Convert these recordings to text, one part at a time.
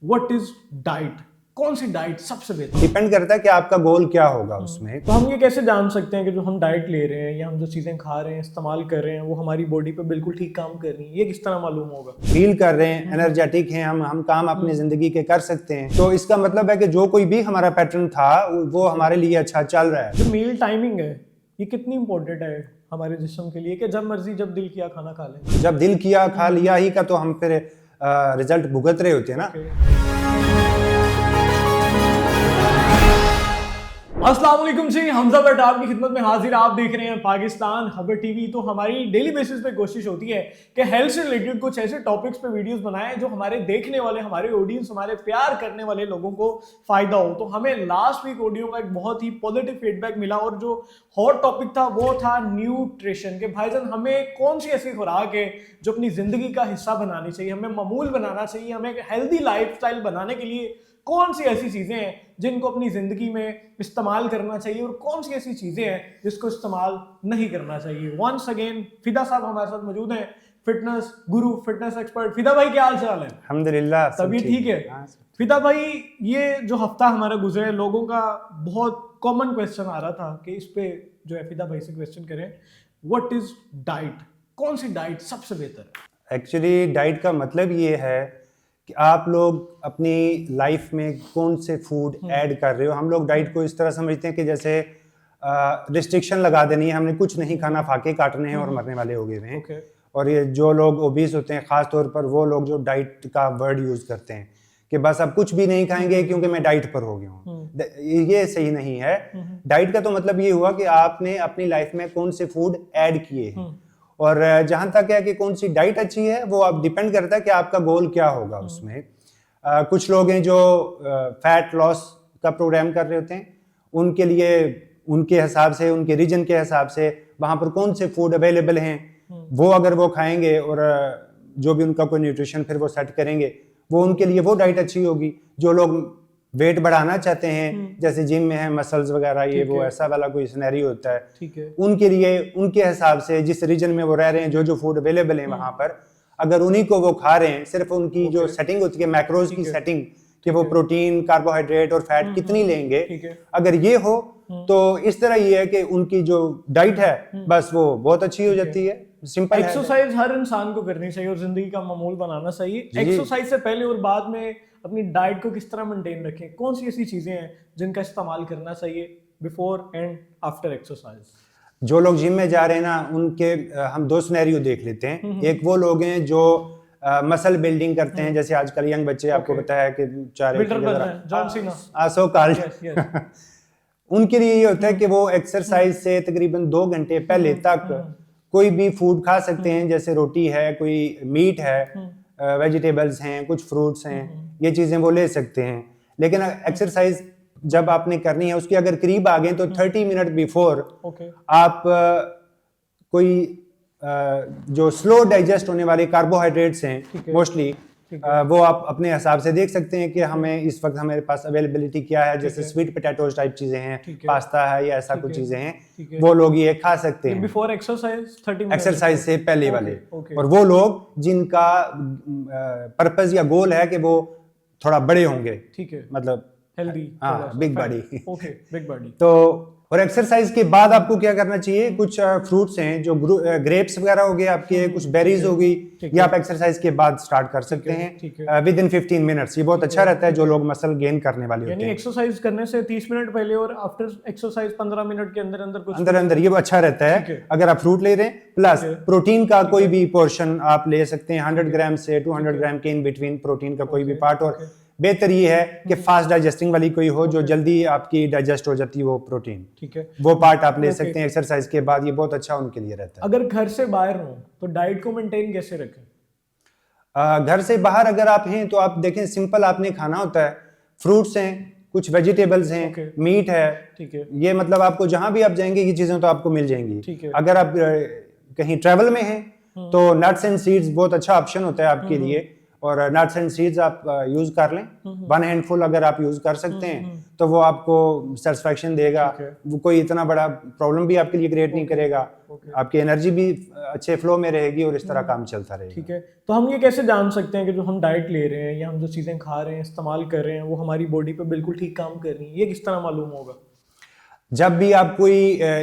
What is diet, कौन सी diet सबसे बेहतर? डिपेंड करता है कि आपका गोल क्या होगा उसमें। तो हम ये कैसे जान सकते हैं कि जो हम डाइट ले रहे हैं या हम जो चीजें खा रहे हैं, इस्तेमाल कर रहे हैं, वो हमारी बॉडी पे बिल्कुल ठीक काम कर रही है? ये किस तरह मालूम होगा? फील कर रहे हैं, एनर्जेटिक हैं, हम काम अपनी जिंदगी के कर सकते हैं, तो इसका मतलब है कि जो कोई भी हमारा पैटर्न था वो हमारे लिए अच्छा चल रहा है। जो मील टाइमिंग है ये कितनी इंपॉर्टेंट है हमारे जिस्म के लिए कि जब मर्जी जब दिल किया खाना खा लें? जब दिल किया खा लिया ही का तो हम फिर रिजल्ट भुगत रहे होते हैं ना। अस्सलाम वालेकुम जी, हमजा भट्ट आपकी खिदमत में हाजिर। आप देख रहे हैं पाकिस्तान खबर टीवी। तो हमारी डेली बेसिस पे कोशिश होती है कि हेल्थ से रिलेटेड कुछ ऐसे टॉपिक्स पे वीडियोस बनाएं जो हमारे देखने वाले, हमारे ऑडियंस, हमारे प्यार करने वाले लोगों को फायदा हो। तो हमें लास्ट वीक ऑडियो का एक बहुत ही पॉजिटिव फीडबैक मिला और जो हॉट टॉपिक था वो था न्यूट्रिशन के। भाईजान हमें कौन सी ऐसी खुराक है जो अपनी जिंदगी का हिस्सा बनानी चाहिए, हमें मामूल बनाना चाहिए, हमें एक हेल्दी लाइफस्टाइल बनाने के लिए कौन सी ऐसी चीजें हैं जिनको अपनी जिंदगी में इस्तेमाल करना चाहिए और कौन सी ऐसी चीजें हैं जिसको इस्तेमाल नहीं करना चाहिए। वंस अगेन फिदा साहब हमारे साथ मौजूद हैं, फिटनेस गुरु, फिटनेस एक्सपर्ट। फिदा भाई क्या हाल चाल है? अल्हम्दुलिल्लाह, तभी ठीक है। फिदा भाई, ये जो हफ्ता हमारा गुजरे, लोगों का बहुत कॉमन क्वेश्चन आ रहा था कि इस पे जो है फिदा भाई से क्वेश्चन करें, व्हाट इज डाइट, कौन सी डाइट सबसे बेहतर है? एक्चुअली डाइट का मतलब ये है कि आप लोग अपनी लाइफ में कौन से फूड ऐड कर रहे हो। हम लोग डाइट को इस तरह समझते हैं कि जैसे रिस्ट्रिक्शन लगा देनी है, हमने कुछ नहीं खाना, फाके काटने हैं और मरने वाले हो गए हैं। और ये जो लोग ओबीस होते हैं, खास तौर पर वो लोग जो डाइट का वर्ड यूज करते हैं कि बस अब कुछ भी नहीं खाएंगे क्योंकि मैं डाइट पर हो गया हूँ, ये सही नहीं है। डाइट का तो मतलब ये हुआ कि आपने अपनी लाइफ में कौन से फूड ऐड किए हैं। और जहां तक है कि कौन सी डाइट अच्छी है, वो आप डिपेंड करता है कि आपका गोल क्या होगा उसमें। कुछ लोग हैं जो फैट लॉस का प्रोग्राम कर रहे होते हैं, उनके लिए उनके हिसाब से, उनके रीजन के हिसाब से वहां पर कौन से फूड अवेलेबल हैं, वो अगर वो खाएंगे और जो भी उनका कोई न्यूट्रिशन फिर वो सेट करेंगे, वो उनके लिए वो डाइट अच्छी होगी। जो लोग वेट बढ़ाना चाहते हैं, जैसे जिम में है मसल्स वगैरह, ये वो ऐसा वाला कोई सिनेरियो होता है, ठीक है, उनके लिए उनके हिसाब से जिस रीजन में वो रह रहे हैं, जो जो फूड अवेलेबल है वहां पर, अगर उन्हीं को वो खा रहे हैं, सिर्फ उनकी जो सेटिंग होती है, मैक्रोज की सेटिंग, कि वो प्रोटीन, कार्बोहाइड्रेट और फैट कितनी लेंगे, अगर ये हो तो इस तरह ये है कि उनकी जो डाइट है बस वो बहुत अच्छी हो जाती है। सिंपल। एक्सरसाइज हर इंसान को करनी चाहिए और जिंदगी का मामूल बनाना चाहिए। एक्सरसाइज से पहले और बाद में अपनी डाइट को किस तरह मेंटेन रखें, कौन सी ऐसी चीजें हैं जिनका इस्तेमाल करना चाहिए बिफोर एंड आफ्टर एक्सरसाइज? जो लोग जिम में जा रहे हैं ना, उनके हम दो सिनेरियो देख लेते हैं। एक वो लोग हैं जो मसल बिल्डिंग करते हैं, जैसे आजकल यंग बच्चे, आपको पता है कि उनके लिए ये होता है कि वो एक्सरसाइज से तकरीबन 2 घंटे पहले तक कोई भी फूड खा सकते हैं, जैसे रोटी है, कोई मीट है, वेजिटेबल्स हैं, कुछ फ्रूट्स हैं, ये चीजें वो ले सकते हैं। लेकिन एक्सरसाइज जब आपने करनी है, उसके अगर करीब आ गए तो 30 मिनट बिफोर आप कोई जो स्लो डाइजेस्ट होने वाले कार्बोहाइड्रेट्स हैं मोस्टली, वो आप अपने हिसाब से देख सकते हैं कि हमें इस वक्त हमारे पास अवेलेबिलिटी क्या है। जैसे स्वीट पोटैटोज टाइप चीजें हैं, पास्ता है या ऐसा कुछ चीजें हैं, वो लोग ये खा सकते हैं बिफोर एक्सरसाइज, 30 मिनट एक्सरसाइज से पहले वाले। और वो लोग जिनका पर्पस या गोल है कि वो थोड़ा बड़े होंगे, ठीक है, मतलब हेल्दी, हाँ, big body, okay, big body. तो और एक्सरसाइज के बाद आपको क्या करना चाहिए, कुछ फ्रूट्स हैं जो ग्रेप्स वगैरह हो गए आपके, कुछ बेरीज हो गई, ये आप एक्सरसाइज के बाद स्टार्ट कर सकते हैं विद इन 15 मिनट्स। ये बहुत अच्छा रहता है जो लोग मसल गेन करने वाले होते हैं। यानी एक्सरसाइज करने से 30 मिनट पहले और आफ्टर एक्सरसाइज 15 मिनट के अंदर अंदर ये अच्छा रहता है। अगर आप फ्रूट ले रहे हैं, प्लस प्रोटीन का कोई भी पोर्शन आप ले सकते हैं, 100 ग्राम से 200 ग्राम के इन बिटवीन प्रोटीन का कोई भी पार्ट। और बेहतर ये है कि फास्ट डाइजेस्टिंग वाली कोई हो, जो जल्दी आपकी डाइजेस्ट हो जाती है वो प्रोटीन, ठीक है, वो पार्ट आप ले सकते हैं एक्सरसाइज के बाद। ये बहुत अच्छा उनके लिए रहता है। अगर घर से बाहर हो तो डाइट को मेंटेन कैसे रखें? घर से बाहर अगर आप हैं तो आप देखें, सिंपल आपने खाना होता है, फ्रूट्स हैं, कुछ वेजिटेबल्स हैं, मीट है, ठीक है, ये मतलब आपको जहां भी आप जाएंगे ये चीजें तो आपको मिल जाएंगी। अगर आप कहीं ट्रैवल में हैं तो नट्स एंड सीड्स बहुत अच्छा ऑप्शन होता है आपके लिए। और नट्स एंड सीड्स आप यूज कर लें, 1 हैंडफुल अगर आप यूज कर सकते हैं तो वो आपको सेटिस्फैक्शन देगा। वो कोई इतना बड़ा प्रॉब्लम भी आपके लिए क्रिएट नहीं करेगा, आपकी एनर्जी भी अच्छे फ्लो में रहेगी और इस तरह काम चलता रहेगा। ठीक है, तो हम ये कैसे जान सकते हैं कि जो हम डाइट ले रहे हैं या हम जो चीजें खा रहे हैं, इस्तेमाल कर रहे हैं, वो हमारी बॉडी पे बिल्कुल ठीक काम कर रही है? ये किस तरह मालूम होगा? जब भी आप कोई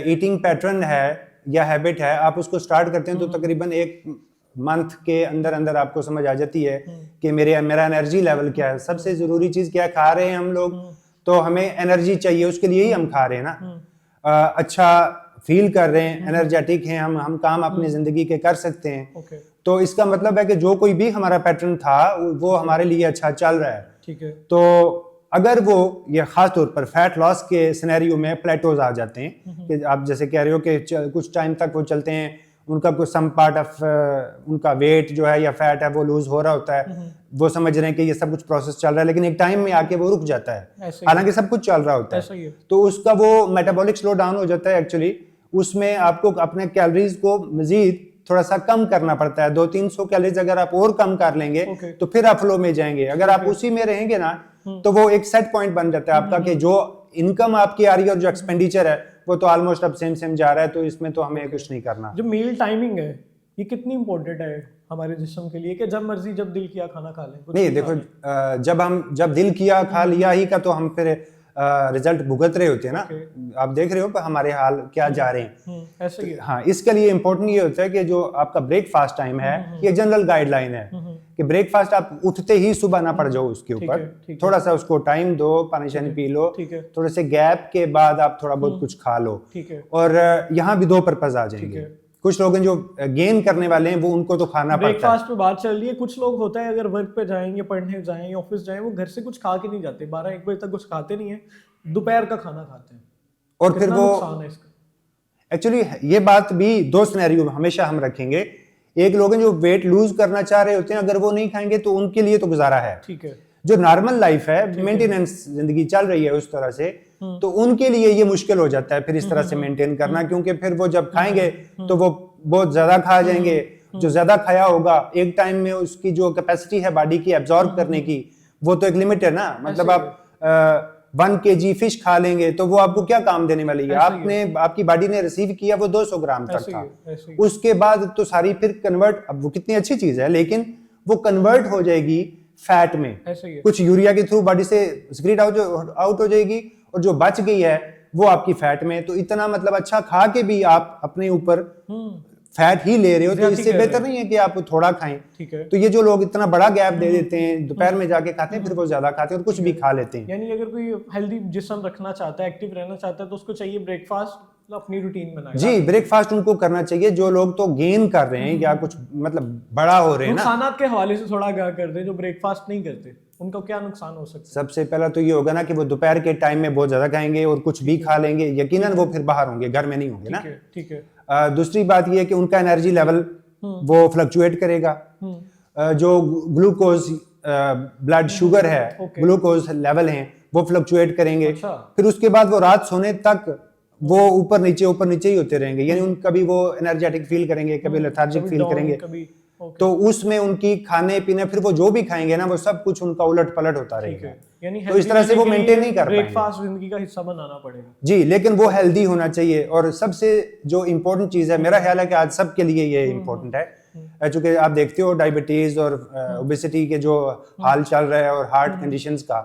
ईटिंग पैटर्न है या हैबिट है, आप उसको स्टार्ट करते हैं तो तकरीबन 1 मंथ के अंदर अंदर आपको समझ आ जाती है कि मेरा एनर्जी लेवल क्या है। सबसे जरूरी चीज क्या है, खा रहे हैं हम लोग तो हमें एनर्जी चाहिए, उसके लिए ही हम खा रहे हैं ना। अच्छा फील कर रहे हैं, एनर्जेटिक हैं, हम काम अपनी जिंदगी के कर सकते हैं, तो इसका मतलब है कि जो कोई भी हमारा पैटर्न था वो हमारे लिए अच्छा चल रहा है। ठीक है, तो अगर वो ये खास तौर पर फैट लॉस के सिनेरियो में प्लेटोज आ जाते हैं कि आप जैसे कह रहे हो कि कुछ टाइम तक वो चलते हैं, उनका कुछ सम पार्ट ऑफ उनका वेट जो है या फैट है वो लूज हो रहा होता है, वो समझ रहे हैं कि ये सब कुछ प्रोसेस चल रहा है, लेकिन एक टाइम में आके वो रुक जाता है, हालांकि सब कुछ चल रहा होता है। तो उसका वो मेटाबॉलिक स्लो डाउन हो जाता है। एक्चुअली उसमें आपको अपने कैलोरीज को मजीद थोड़ा सा कम करना पड़ता है। 200-300 कैलोरीज अगर आप और कम कर लेंगे तो फिर आप फ्लो में जाएंगे। अगर आप उसी में रहेंगे ना तो वो एक सेट पॉइंट बन जाता है आपका कि जो इनकम आपकी आ रही है और जो एक्सपेंडिचर है वो तो ऑलमोस्ट अब सेम जा रहा है, तो इसमें तो हमें कुछ नहीं करना। जो मील टाइमिंग है ये कितनी इंपॉर्टेंट है हमारे जिस्म के लिए कि जब मर्जी जब दिल किया खाना खा लें? नहीं देखो, जब दिल किया खा लिया ही का तो हम फिर रिजल्ट भुगत रहे होते हैं ना। आप देख रहे हो हमारे हाल क्या जा रहे हैं। ऐसे ही है। हाँ, इसके लिए इम्पोर्टेंट ये होता है कि जो आपका ब्रेकफास्ट टाइम है ये जनरल गाइडलाइन है कि ब्रेकफास्ट आप उठते ही सुबह ना पड़ जाओ उसके ऊपर, थोड़ा सा उसको टाइम दो, पानी शानी पी लो, थोड़े से गैप के बाद आप थोड़ा बहुत कुछ खा लो। और यहाँ भी 2 पर्पज आ जाएंगे। कुछ लोग हैं जो गेन करने वाले हैं, वो उनको तो खाना पड़ता है। ब्रेकफास्ट पे बात चल रही है, कुछ लोग होता है अगर वर्क पे जाएंगे, पढ़ने जाएं, ऑफिस जाएं, वो घर से कुछ खा के नहीं जाते, 12-1 बजे तक कुछ खाते नहीं है, दोपहर का खाना खाते हैं, और फिर वो नुकसान है इसका। एक्चुअली ये बात भी 2 सिनेरियो हमेशा हम रखेंगे। एक लोग हैं जो वेट लूज करना चाह रहे होते हैं, अगर वो नहीं खाएंगे तो उनके लिए तो गुजारा है। ठीक है, जो नॉर्मल लाइफ है, मेंटेनेंस जिंदगी चल रही है उस तरह से, तो उनके लिए ये मुश्किल हो जाता है फिर इस तरह से मेंटेन करना, क्योंकि फिर वो जब खाएंगे तो वो बहुत ज्यादा खा जाएंगे। जो ज्यादा खाया होगा एक टाइम में उसकी जो कैपेसिटी है बॉडी की एब्जॉर्ब करने की, वो तो एक लिमिट है ना। मतलब आप 1 kg फिश खा लेंगे तो वो आपको क्या काम देने वाली है? आपकी बॉडी ने रिसीव किया वो 200 ग्राम तक था, उसके बाद तो सारी फिर कन्वर्ट, अब वो कितनी अच्छी चीज है लेकिन वो कन्वर्ट हो जाएगी फैट में, कुछ यूरिया के थ्रू बॉडी से सिक्रीट आउट हो जाएगी, और जो बच गई है वो आपकी फैट में। तो इतना मतलब अच्छा खा के भी आप अपने ऊपर फैट ही ले रहे हो, तो इससे बेहतर नहीं है कि आप थोड़ा खाएं। ठीक है, तो ये जो लोग इतना बड़ा गैप दे देते हैं, दोपहर में जाके खाते हैं, फिर वो ज्यादा खाते हैं और कुछ भी खा लेते हैं। यानी अगर कोई हेल्दी जिस्म रखना चाहता है, एक्टिव रहना चाहता है, तो उसको चाहिए ब्रेकफास्ट अपनी रूटीन बनाए। जी, ब्रेकफास्ट उनको करना चाहिए। जो लोग तो गेन कर रहे हैं या कुछ मतलब बड़ा हो रहे हैं ना, नुकसानात के हवाले से थोड़ा क्या कर दे, जो ब्रेकफास्ट नहीं करते उनको क्या नुकसान हो सकता है? सबसे पहला तो ये होगा ना कि वो दोपहर के टाइम में बहुत ज्यादा खाएंगे और कुछ भी खा लेंगे, यकीनन वो फिर बाहर होंगे, घर में नहीं होंगे ना। ठीक है। दूसरी बात ये है कि उनका एनर्जी लेवल वो फ्लक्चुएट करेगा। जो ग्लूकोज ब्लड शुगर है, ग्लूकोज लेवल हैं, वो फ्लक्चुएट करेंगे। फिर उसके बाद वो रात सोने तक वो ऊपर नीचे ही होते रहेंगे, यानी कभी वो एनर्जेटिक फील करेंगे, कभी लेथार्जिक फील करेंगे। तो उसमें उनकी खाने पीने, फिर वो जो भी खाएंगे ना वो सब कुछ उनका उलट पलट होता रहेगा। तो इस तरह से वो मेंटेन नहीं कर पाएंगे। ब्रेकफास्ट जिंदगी का हिस्सा बनाना पड़ेगा। जी, लेकिन वो हेल्दी होना चाहिए। और सबसे जो इम्पोर्टेंट चीज है, मेरा ख्याल है कि आज सबके लिए ये इम्पोर्टेंट है, चूंकि आप देखते हो डायबिटीज और ओबेसिटी के जो हाल चल रहा है और हार्ट कंडीशंस का,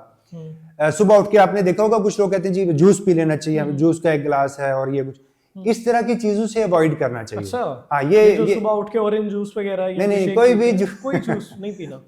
सुबह उठ के आपने देखा होगा कुछ लोग कहते हैं जी जूस पी लेना चाहिए, जूस का 1 गिलास है और ये कुछ इस तरह की चीजों से अवॉइड करना चाहिए। अच्छा, हाँ, ये सुबह उठ के ऑरेंज जूस वगैरह नहीं, कोई जूस नहीं पीना।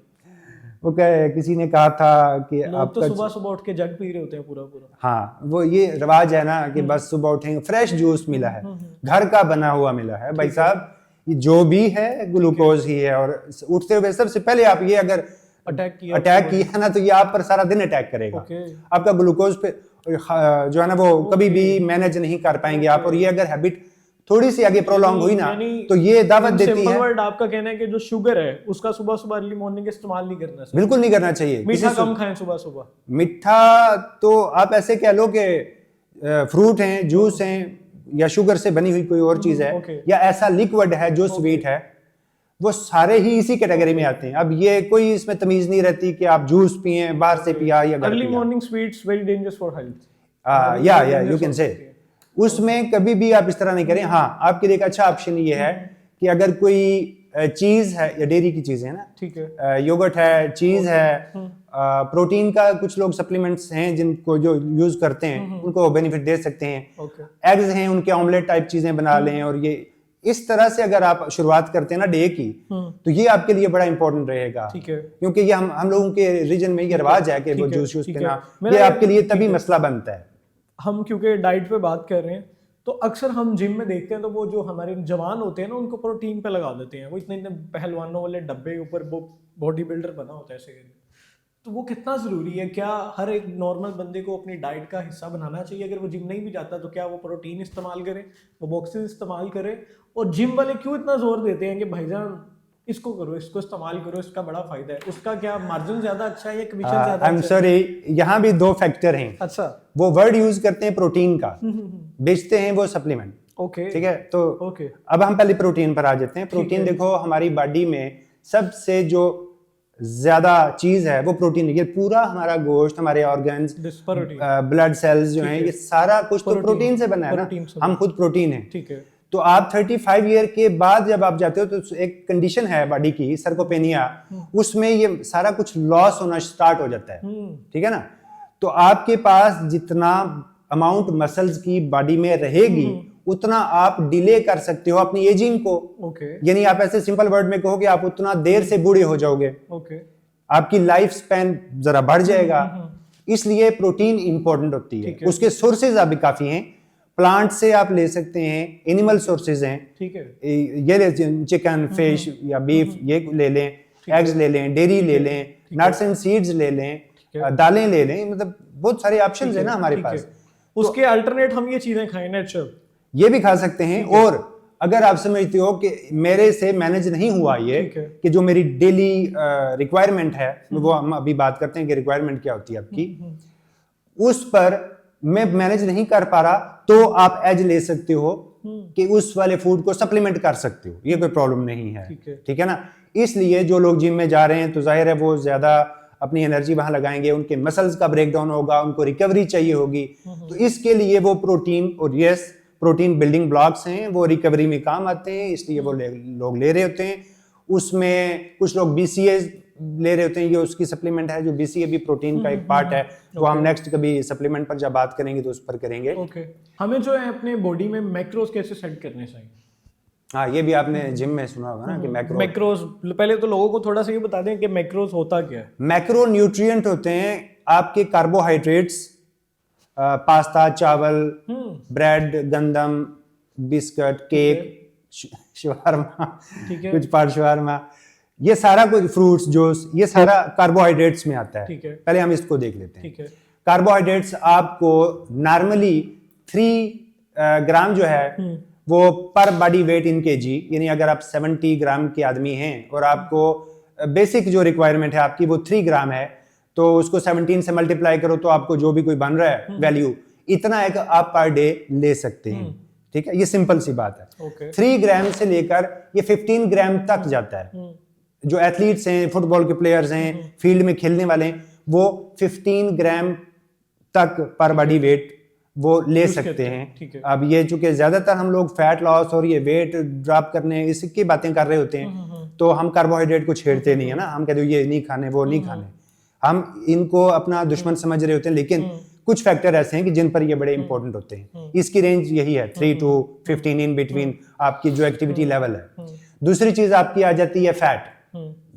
वो किसी ने कहा था कि आप तो सुबह उठ के जग पी रहे होते हैं पूरा। हाँ, वो ये रिवाज है ना कि बस सुबह उठेंगे, फ्रेश जूस मिला है, घर का बना हुआ मिला है भाई साहब, जो भी है ग्लूकोज ही है। और उठते हुए सबसे पहले आप ये अगर अटैक किया ना तो ये आप पर सारा दिन अटैक करेगा। आपका ग्लूकोज पे जो है ना वो कभी भी मैनेज नहीं कर पाएंगे आप। और ये अगर हैबिट थोड़ी सी आगे प्रोलॉन्ग हुई ना तो ये दावत देती है। वर्ड आपका कहना है कि जो शुगर है उसका सुबह अर्ली मॉर्निंग इस्तेमाल नहीं करना चाहिए, बिल्कुल नहीं करना चाहिए। मीठा कम खाएं सुबह। मीठा तो आप ऐसे कह लो कि फ्रूट हैं, जूस हैं, या शुगर से बनी हुई कोई और चीज है, या ऐसा लिक्विड है जो स्वीट है, वो सारे ही इसी कैटेगरी में आते हैं। अब ये कोई इसमें तमीज नहीं रहती कि आप जूस पिए, बाहर से पिया या घर अर्ली पिया। Morning sweets very dangers for health. या यू कैन से उसमें कभी भी आप इस तरह नहीं करें। हाँ, आपके लिए एक अच्छा ऑप्शन ये है कि अगर कोई चीज है या डेयरी की चीजें है ना, ठीक है, योगर्ट है, चीज है, प्रोटीन का कुछ लोग सप्लीमेंट्स हैं जिनको जो यूज करते हैं उनको बेनिफिट दे सकते हैं। एग्स हैं, उनके ऑमलेट टाइप चीजें बना लें, और ये इस तरह से अगर आप शुरुआत करते हैं ना डे की, तो ये आपके लिए बड़ा इंपॉर्टेंट रहेगा। ठीक है, क्योंकि ये हम लोगों के रीजन में ये रिवाज है कि वो जूस पीना, ये आपके लिए तभी मसला बनता है। हम क्योंकि डाइट पे बात कर रहे हैं, तो अक्सर हम जिम में देखते हैं तो वो जो हमारे जवान होते हैं ना, उनको प्रोटीन पे लगा देते हैं। वो इतने इतने पहलवानों वाले डब्बे ऊपर वो बॉडी बिल्डर बना होता है ऐसे। तो वो कितना ज़रूरी है? क्या हर एक नॉर्मल बंदे को अपनी डाइट का हिस्सा बनाना चाहिए? अगर वो जिम नहीं भी जाता तो क्या वो प्रोटीन इस्तेमाल करे, वो बॉक्सेस इस्तेमाल करे? और जिम वाले क्यों इतना जोर देते हैं कि भाईजान इसको करो, इसको इस्तेमाल करो, इसका बड़ा फायदा है? उसका क्या मार्जिन ज्यादा अच्छा है या कमीशन ज्यादा अच्छा है? आई एम सॉरी, यहाँ भी दो फैक्टर हैं। अच्छा, वो वर्ड यूज करते हैं प्रोटीन का, बेचते हैं वो सप्लीमेंट। ओके, ठीक है, तो ओके, अब हम पहले प्रोटीन पर आ जाते हैं। प्रोटीन देखो, हमारी बॉडी में सबसे जो ज्यादा चीज है वो प्रोटीन है। ये पूरा हमारा गोश्त, हमारे ऑर्गन्स, ब्लड सेल्स जो हैं, ये सारा कुछ तो प्रोटीन से बना है ना। हम खुद प्रोटीन है। ठीक है। तो आप 35 ईयर के बाद जब आप जाते हो तो एक कंडीशन है बॉडी की, सर्कोपेनिया, उसमें ये सारा कुछ लॉस होना स्टार्ट हो जाता है। ठीक है ना। तो आपके पास जितना अमाउंट मसल्स की बॉडी में रहेगी उतना आप डिले कर सकते हो अपनी एजिंग को। यानी आप ऐसे सिंपल वर्ड में कहो कि आप उतना देर से बूढ़े हो जाओगे। आपकी लाइफ स्पैन जरा बढ़ जाएगा। इसलिए प्रोटीन इंपॉर्टेंट होती है। उसके सोर्सेज अभी काफी हैं। प्लांट से आप ले सकते हैं, एनिमल सोर्सेज हैं। ठीक है, ये ले, चिकन, फिश या बीफ, ये ले लें, एग्स ले लें, डेयरी ले लें, नट्स एंड सीड्स ले लें, दालें ले लें। मतलब बहुत सारे ऑप्शंस हैं ना हमारे पास। उसके अल्टरनेट हम ये चीजें खाएं, नेचुरल, ये भी खा सकते हैं। और अगर आप समझते हो कि मेरे से मैनेज नहीं हुआ ये, कि जो मेरी डेली रिक्वायरमेंट है, वो हम अभी बात करते हैं कि रिक्वायरमेंट क्या होती है आपकी, उस पर मैं मैनेज नहीं कर पा रहा, तो आप एज ले सकते हो कि उस वाले फूड को सप्लीमेंट कर सकते हो। ये कोई प्रॉब्लम नहीं है। ठीक है ना। इसलिए जो लोग जिम में जा रहे हैं तो जाहिर है वो ज्यादा अपनी एनर्जी वहां लगाएंगे, उनके मसल्स का ब्रेकडाउन होगा, उनको रिकवरी चाहिए होगी। तो इसके लिए वो प्रोटीन, और यस प्रोटीन बिल्डिंग ब्लॉक्स हैं, वो रिकवरी में काम आते हैं, इसलिए वो लोग ले रहे होते हैं। उसमें कुछ लोग BCA ले रहे होते हैं, ये उसकी सप्लीमेंट है। जो BCA भी प्रोटीन का एक पार्ट है, वो हम नेक्स्ट कभी सप्लीमेंट पर जब बात करेंगे तो उस पर करेंगे। हमें जो है अपने बॉडी में मैक्रोज कैसे सेट करने चाहिए? हाँ, ये भी आपने जिम में सुना होगा ना कि मैक्रोज। पहले तो लोगों को थोड़ा सा ये बता दें कि मैक्रोज होता क्या है। मैक्रो न्यूट्रिएंट होते हैं आपके कार्बोहाइड्रेट्स, पास्ता, चावल, ब्रेड, गंदम, बिस्किट, केक, शवारमा, कुछ पार्ट शवारमा, ये सारा कुछ फ्रूट्स, जूस, ये सारा कार्बोहाइड्रेट्स में आता है। पहले हम इसको देख लेते हैं। कार्बोहाइड्रेट्स आपको नॉर्मली 3 ग्राम जो है वो पर बॉडी वेट इन केजी, यानी अगर आप 70 ग्राम के आदमी हैं और आपको बेसिक जो रिक्वायरमेंट है आपकी वो 3 ग्राम है, तो उसको 17 से मल्टीप्लाई करो तो आपको जो भी कोई बन रहा है वैल्यू, इतना एक आप पर डे ले सकते हैं। ठीक है, ये सिंपल सी बात है। 3 ग्राम से लेकर ये 15 ग्राम तक जाता है। जो एथलीट्स हैं, फुटबॉल के प्लेयर्स हैं, फील्ड में खेलने वाले हैं, वो 15 ग्राम तक पर बॉडी वेट वो ले सकते हैं। अब ये चूंकि ज्यादातर हम लोग फैट लॉस और ये वेट ड्रॉप करने इसकी बातें कर रहे होते हैं, तो हम कार्बोहाइड्रेट को छेड़ते नहीं है ना। हम कहते हैं ये नहीं खाने, वो नहीं खाने, हम इनको अपना दुश्मन समझ रहे होते हैं। लेकिन कुछ फैक्टर ऐसे हैं कि जिन पर ये बड़े इंपॉर्टेंट होते हैं। इसकी रेंज यही है 3 to 15 इन बिटवीन आपकी जो एक्टिविटी लेवल है। दूसरी चीज आपकी आ जाती है फैट।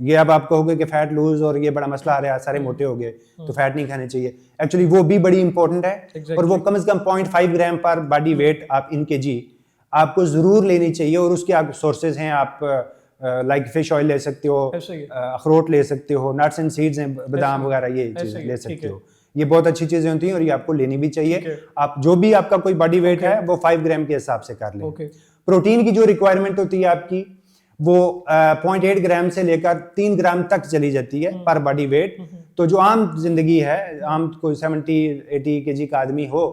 ये अब आप कहोगे कि फैट लूज और ये बड़ा मसला आ रहा है, सारे मोटे हो गए तो फैट नहीं खाने चाहिए। एक्चुअली वो भी बड़ी इंपॉर्टेंट है। और वो कम से कम 0.5 ग्राम पर बॉडी वेट आप इन केजी आपको जरूर लेनी चाहिए। और उसके आप सोर्सेज हैं, आप लाइक फिश ऑयल ले सकते हो, अखरोट ले सकते हो, नट्स एंड सीड्स हैं, बादाम वगैरह, ये चीजें ले सकते हो। ये बहुत अच्छी चीजें होती हैं और ये आपको लेनी भी चाहिए। आप जो भी आपका कोई बॉडी वेट है वो 5 ग्राम के हिसाब से कर लें। प्रोटीन की जो रिक्वायरमेंट होती है आपकी वो 0.8 ग्राम से लेकर 3 ग्राम तक चली जाती है पर बॉडी वेट। तो जो आम जिंदगी है, आम कोई 70-80 केजी का आदमी हो,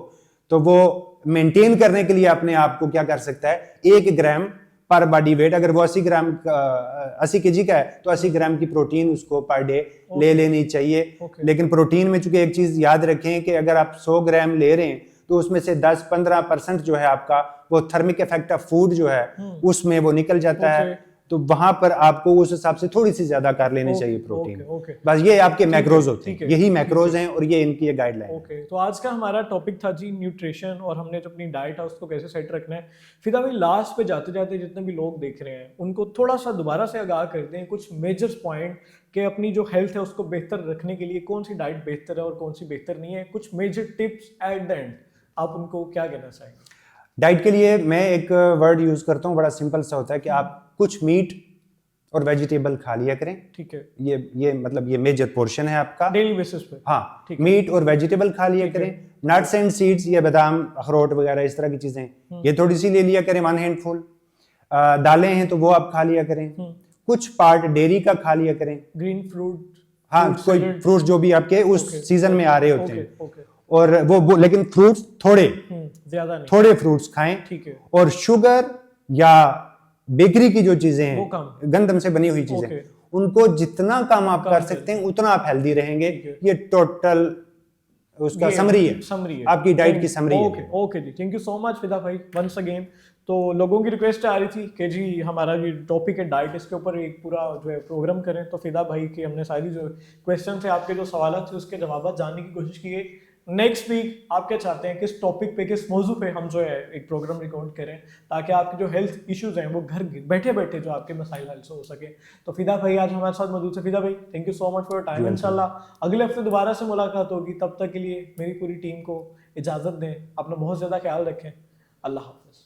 तो वो मेंटेन करने के लिए अपने आप को क्या कर सकता है, 1 ग्राम पर बॉडी वेट, अगर वो 80 केजी का है तो 80 ग्राम की प्रोटीन उसको पर डे ले लेनी चाहिए। लेकिन प्रोटीन में चूंकि एक चीज याद रखें कि अगर आप 100 ग्राम ले रहे हैं तो उसमें से 10-15% जो है आपका वो थर्मिक इफेक्ट ऑफ फूड जो है उसमें वो निकल जाता है, तो वहां पर आपको उस हिसाब से थोड़ी सी ज्यादा कर लेनी चाहिए प्रोटीन। बस ये आपके मैक्रोज होते हैं, यही मैक्रोज हैं और ये इनकी ये गाइडलाइन। ओके, तो आज का हमारा टॉपिक था जी न्यूट्रिशन और हमने जो अपनी डाइट है उसको कैसे सेट रखना है। फिर अभी लास्ट पे जाते जाते जितने भी लोग देख रहे हैं उनको थोड़ा सा दोबारा से आगाह करते हैं कुछ मेजर पॉइंट कि अपनी जो हेल्थ है उसको बेहतर रखने के लिए कौन सी डाइट बेहतर है और कौन सी बेहतर नहीं है। कुछ major tips at the end आप उनको क्या कहना चाहेंगे? डाइट के लिए मैं एक वर्ड यूज करता हूँ, बड़ा सिंपल सा होता है कि आप कुछ मीट और वेजिटेबल खा लिया करें। ठीक है, ये मतलब ये मेजर पोर्शन है आपका डेली बेसिस पे। हाँ, मीट और वेजिटेबल खा लिया करें। नट्स एंड सीड्स, ये बादाम अखरोट वगैरह इस तरह की चीजें ये थोड़ी सी ले लिया करें, 1 हैंडफुल। दालें हैं तो वो आप खा लिया करें। कुछ पार्ट डेयरी का खा लिया करें। ग्रीन फ्रूट, हाँ, कोई फ्रूट जो भी आपके उस सीजन में आ रहे होते हैं। ओके, और वो लेकिन फ्रूट्स थोड़े ज्यादा नहीं, थोड़े फ्रूट्स खाएं। ठीक है। और शुगर या बेकरी की जो चीजें हैं, गंदम से बनी हुई चीजें, उनको जितना कम आप कर सकते हैं उतना आप हेल्दी रहेंगे। ये टोटल उसका समरी है, आपकी डाइट की समरी है। ओके जी, thank you so much Fida भाई वंस अगेन। तो लोगों की रिक्वेस्ट आ रही थी कि जी हमारा ये टॉपिक है डाइट, इसके ऊपर एक पूरा जो है प्रोग्राम करें। तो फिदा भाई की हमने सारी जो क्वेश्चन थे, आपके जो सवाल थे उसके जवाब जानने की कोशिश की है। नेक्स्ट वीक आप क्या चाहते हैं, किस टॉपिक पे, किस मौजू पे हम जो है एक प्रोग्राम रिकॉर्ड करें ताकि आपके जो हेल्थ इश्यूज हैं वो घर बैठे बैठे जो आपके मसाइल हल हो सके। तो फिदा भाई आज हमारे साथ मौजूद है। फिदा भाई thank you so much for time. इंशाल्लाह अगले हफ्ते दोबारा से मुलाकात होगी, तब तक के लिए मेरी पूरी टीम को इजाजत दें। अपना बहुत ज्यादा ख्याल रखें। अल्लाह हाफिज।